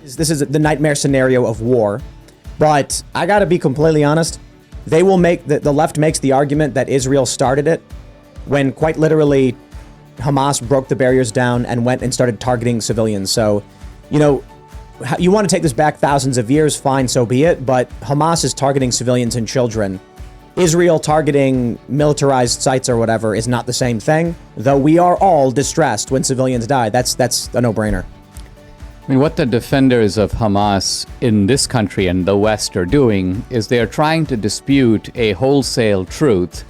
This is the nightmare scenario of war. But I got to be completely honest. They will make the left makes the argument that Israel started it when quite literally Hamas broke the barriers down and went and started targeting civilians. So, you know, you want to take this back thousands of years, fine, so be it. But Hamas is targeting civilians and children. Israel targeting militarized sites or whatever is not the same thing, though we are all distressed when civilians die. That's a no-brainer. I mean, what the defenders of Hamas in this country and the West are doing is they are trying to dispute a wholesale truth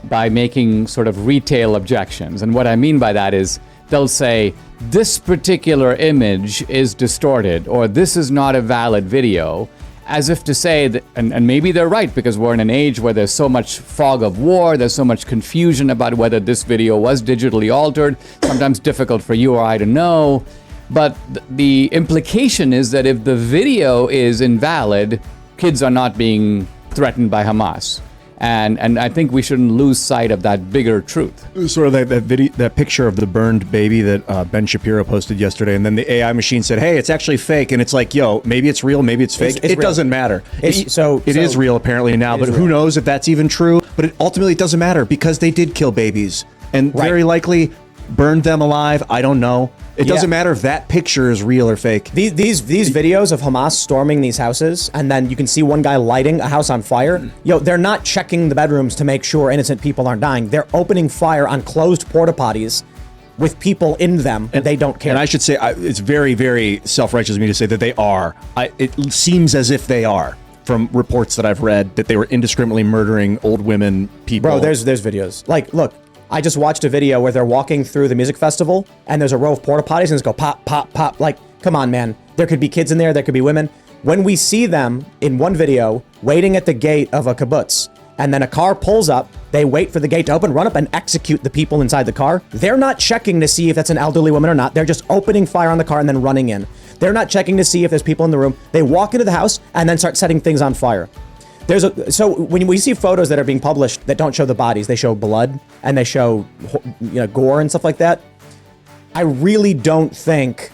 by making sort of retail objections. And what I mean by that is they'll say, this particular image is distorted, or this is not a valid video, as if to say that, and maybe they're right, because we're in an age where there's so much fog of war, there's so much confusion about whether this video was digitally altered, sometimes difficult for you or I to know. But the implication is that if the video is invalid, kids are not being threatened by Hamas. And I think we shouldn't lose sight of that bigger truth. Sort of that video, that picture of the burned baby that Ben Shapiro posted yesterday, and then the AI machine said, "Hey, it's actually fake," and it's like, "Yo, maybe it's real, maybe it's fake. It doesn't matter." It is real apparently now, but who knows if that's even true? But ultimately, it doesn't matter because they did kill babies and very likely burned them alive. I don't know. It doesn't matter if that picture is real or fake. These videos of Hamas storming these houses, and then you can see one guy lighting a house on fire. They're not checking the bedrooms to make sure innocent people aren't dying. They're opening fire on closed porta potties with people in them, and they don't care. And I should say, it's very, very self-righteous of me to say that they are. It seems as if they are, from reports that I've read, that they were indiscriminately murdering old women, people. Bro, there's videos. Like, look. I just watched a video where they're walking through the music festival and there's a row of porta potties and it's go pop, pop, pop. Like, come on, man. There could be kids in there. There could be women. When we see them in one video waiting at the gate of a kibbutz and then a car pulls up, they wait for the gate to open, run up and execute the people inside the car. They're not checking to see if that's an elderly woman or not. They're just opening fire on the car and then running in. They're not checking to see if there's people in the room. They walk into the house and then start setting things on fire. So when we see photos that are being published that don't show the bodies, they show blood and they show gore and stuff like that. I really don't think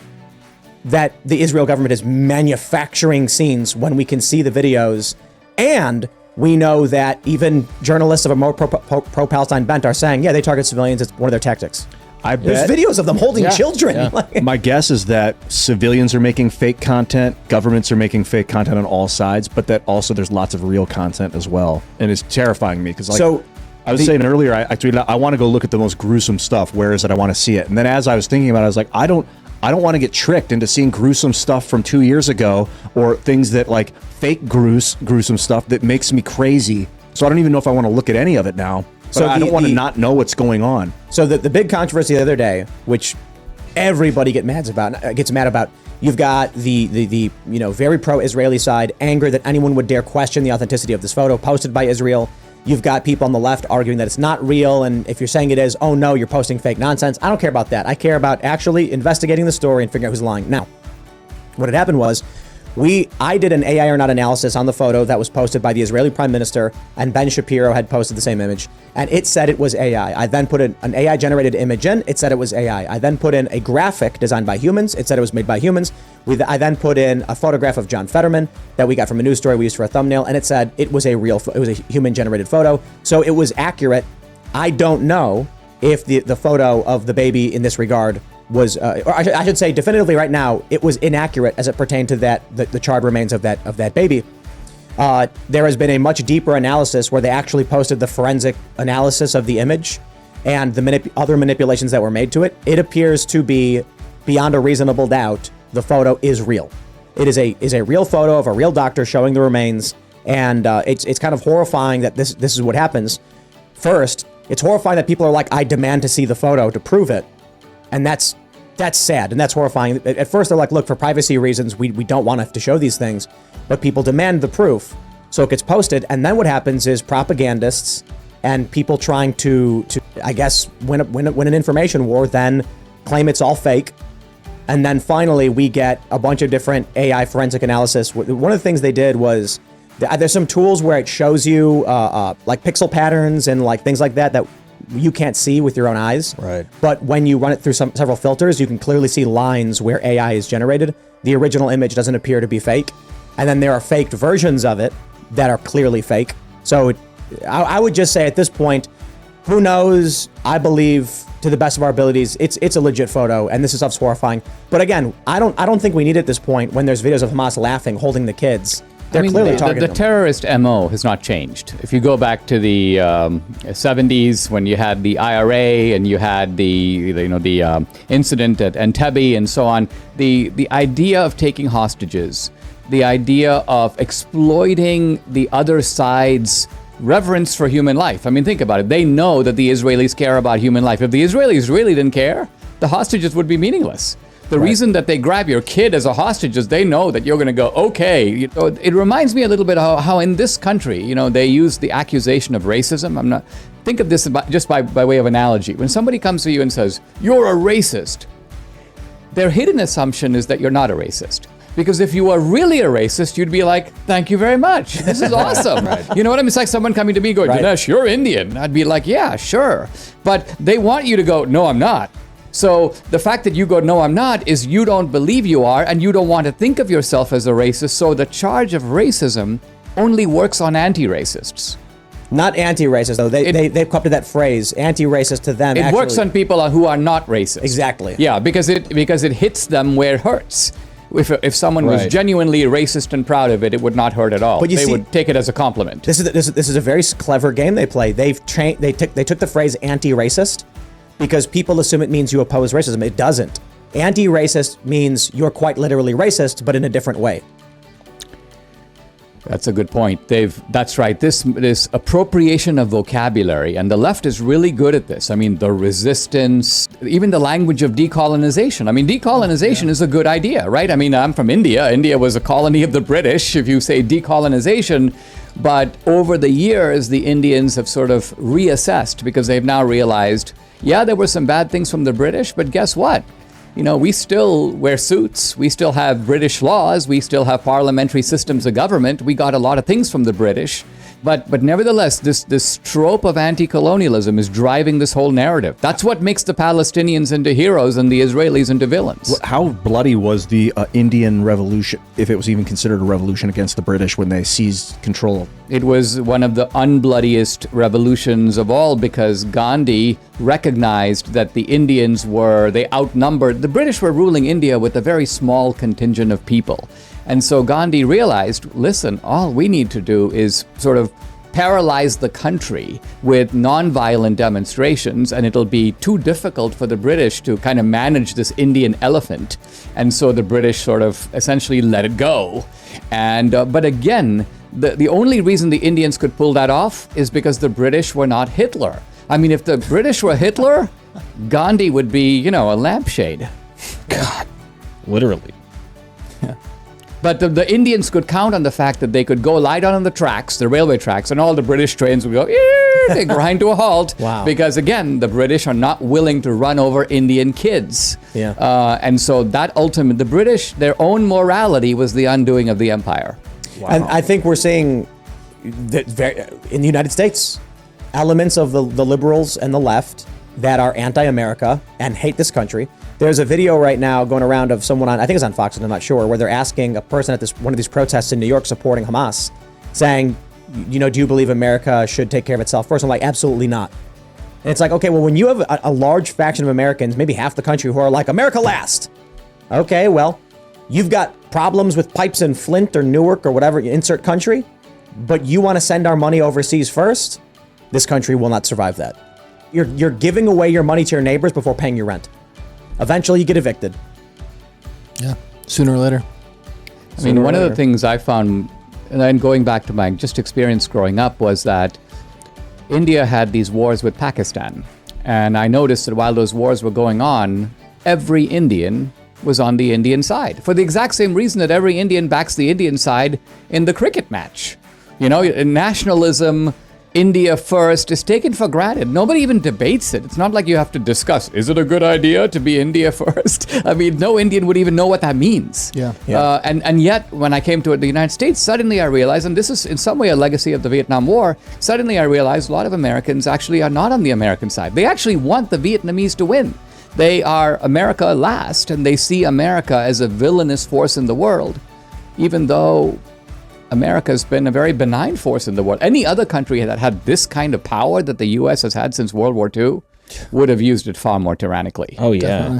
that the Israel government is manufacturing scenes when we can see the videos, and we know that even journalists of a more pro-Palestine bent are saying, yeah, they target civilians. It's one of their tactics. There's videos of them holding children. Yeah. My guess is that civilians are making fake content, governments are making fake content on all sides, but that also there's lots of real content as well. And it's terrifying me because I was saying earlier, I tweeted, I want to go look at the most gruesome stuff. Where is it? I want to see it. And then as I was thinking about it, I was like, I don't want to get tricked into seeing gruesome stuff from 2 years ago or things that like fake gruesome stuff that makes me crazy. So I don't even know if I want to look at any of it now. So I don't want to not know what's going on. So the big controversy the other day, which everybody gets mad about, you've got the very pro-Israeli side anger that anyone would dare question the authenticity of this photo posted by Israel. You've got people on the left arguing that it's not real, and if you're saying it is, oh no, you're posting fake nonsense. I don't care about that. I care about actually investigating the story and figuring out who's lying. Now, what had happened was, I did an AI or not analysis on the photo that was posted by the Israeli Prime Minister, and Ben Shapiro had posted the same image, and it said it was AI. I then put an AI-generated image in, it said it was AI. I then put in a graphic designed by humans, it said it was made by humans. I then put in a photograph of John Fetterman that we got from a news story we used for a thumbnail, and it said it was a human-generated photo, so it was accurate. I don't know if the photo of the baby in this regard was, or I should say definitively right now, it was inaccurate as it pertained to the charred remains of that baby. There has been a much deeper analysis where they actually posted the forensic analysis of the image and the other manipulations that were made to it. It appears to be beyond a reasonable doubt the photo is real. It is a real photo of a real doctor showing the remains, and it's kind of horrifying that this is what happens. First, it's horrifying that people are like, I demand to see the photo to prove it. And that's sad and that's horrifying. At first, they're like, look, for privacy reasons, we don't want to have to show these things, but people demand the proof. So it gets posted, and then what happens is propagandists and people trying to I guess, win an information war, then claim it's all fake. And then finally, we get a bunch of different AI forensic analysis. One of the things they did was, there's some tools where it shows you like pixel patterns and like things like that you can't see with your own eyes. Right. But when you run it through several filters, you can clearly see lines where AI is generated. The original image doesn't appear to be fake. And then there are faked versions of it that are clearly fake. So I would just say at this point, who knows? I believe, to the best of our abilities, it's a legit photo, and this stuff's horrifying. But again, I don't think we need it at this point when there's videos of Hamas laughing, holding the kids. They're clearly targeting the terrorist MO has not changed. If you go back to the 70s when you had the IRA and you had the incident at Entebbe and so on, the idea of taking hostages, the idea of exploiting the other side's reverence for human life. I mean, think about it. They know that the Israelis care about human life. If the Israelis really didn't care, the hostages would be meaningless. The reason that they grab your kid as a hostage is they know that you're going to go, okay. It reminds me a little bit of how in this country, they use the accusation of racism. Think of this just by way of analogy. When somebody comes to you and says, you're a racist, their hidden assumption is that you're not a racist. Because if you were really a racist, you'd be like, thank you very much. This is awesome. You know what I mean? It's like someone coming to me going, Dinesh, you're Indian. I'd be like, yeah, sure. But they want you to go, no, I'm not. So the fact that you go, no, I'm not, is you don't believe you are, and you don't want to think of yourself as a racist. So the charge of racism only works on anti-racists. Not anti-racist, though. They've co-opted that phrase, anti-racist to them. It works on people who are not racist. Exactly. Yeah, because it hits them where it hurts. If someone was genuinely racist and proud of it, it would not hurt at all. But they would take it as a compliment. This is a very clever game they play. They took the phrase anti-racist because people assume it means you oppose racism. It doesn't. Anti-racist means you're quite literally racist, but in a different way. That's a good point. That's right. This appropriation of vocabulary, and the left is really good at this. I mean, the resistance, even the language of decolonization. I mean, decolonization is a good idea, right? I mean, I'm from India. India was a colony of the British, if you say decolonization. But over the years, the Indians have sort of reassessed because they've now realized, yeah, there were some bad things from the British, but guess what? We still wear suits, we still have British laws, we still have parliamentary systems of government, we got a lot of things from the British, but nevertheless, this trope of anti-colonialism is driving this whole narrative. That's what makes the Palestinians into heroes and the Israelis into villains. How bloody was the Indian Revolution, if it was even considered a revolution against the British when they seized control? It was one of the unbloodiest revolutions of all because Gandhi recognized that the Indians they outnumbered. The British were ruling India with a very small contingent of people. And so Gandhi realized, listen, all we need to do is sort of paralyze the country with nonviolent demonstrations, and it'll be too difficult for the British to kind of manage this Indian elephant. And so the British sort of essentially let it go. And but again, the only reason the Indians could pull that off is because the British were not Hitler. I mean, if the British were Hitler, Gandhi would be, a lampshade. God, literally. But the Indians could count on the fact that they could go lie down on the tracks, the railway tracks, and all the British trains would go, they grind to a halt. Wow. Because again, the British are not willing to run over Indian kids. Yeah. And so the British, their own morality was the undoing of the empire. Wow. And I think we're seeing that in the United States, elements of the liberals and the left that are anti-America and hate this country. There's a video right now going around of someone I think it's on Fox, and I'm not sure, where they're asking a person at one of these protests in New York supporting Hamas, saying, do you believe America should take care of itself first? I'm like, absolutely not. And it's like, okay, well, when you have a large faction of Americans, maybe half the country, who are like, America last. Okay, well, you've got problems with pipes in Flint or Newark or whatever, insert country, but you want to send our money overseas first? This country will not survive that. You're giving away your money to your neighbors before paying your rent. Eventually, you get evicted. Yeah, sooner or later. I mean, one of the things I found, and then going back to my just experience growing up, was that India had these wars with Pakistan. And I noticed that while those wars were going on, every Indian was on the Indian side for the exact same reason that every Indian backs the Indian side in the cricket match. Nationalism India first is taken for granted. Nobody even debates it. It's not like you have to discuss, is it a good idea to be India first? I mean, no Indian would even know what that means. Yeah. And yet, when I came to the United States, suddenly I realized, and this is in some way a legacy of the Vietnam War, suddenly I realized a lot of Americans actually are not on the American side. They actually want the Vietnamese to win. They are America last, and they see America as a villainous force in the world, even though America has been a very benign force in the world. Any other country that had this kind of power that the U.S. has had since World War II would have used it far more tyrannically. Oh, yeah. Definitely.